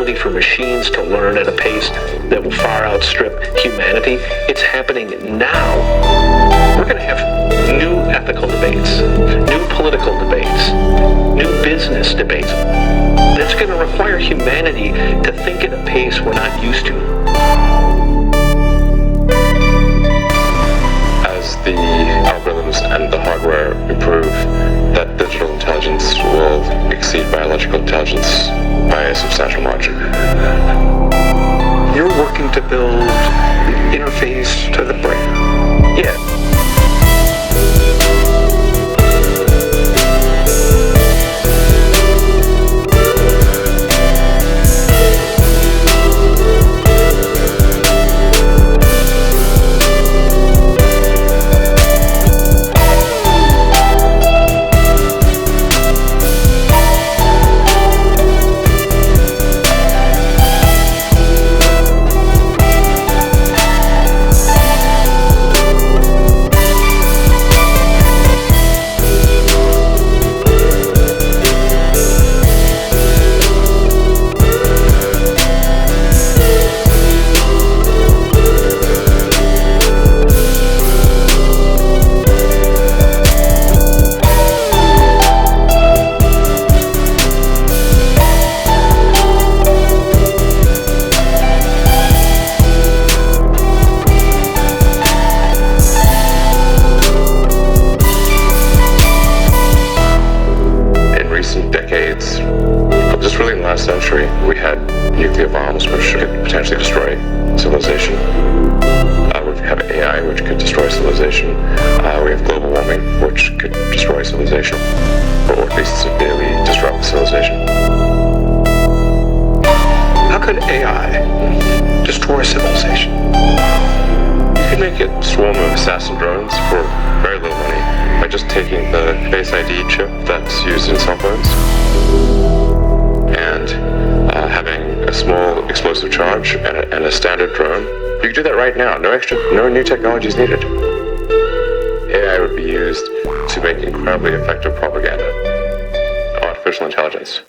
ability for machines to learn at a pace that will far outstrip humanity. It's happening now. We're going to have new ethical debates, new political debates, new business debates. That's going to require humanity to think at a pace we're not used to. As the algorithms and the hardware improve, that digital intelligence will exceed biological intelligence by a substantial margin. You're working to build an interface to the brain. Yeah. Decades, just really in the last century, we had nuclear bombs which could potentially destroy civilization. We have AI which could destroy civilization. We have global warming which could destroy civilization, or at least severely disrupt civilization. How could AI destroy civilization? You could make it swarm of assassin drones for very little money by just taking the Face ID chip that's used in cell phones and having a small explosive charge and a standard drone. You can do that right now. No new technology is needed. AI would be used to make incredibly effective propaganda. Artificial intelligence.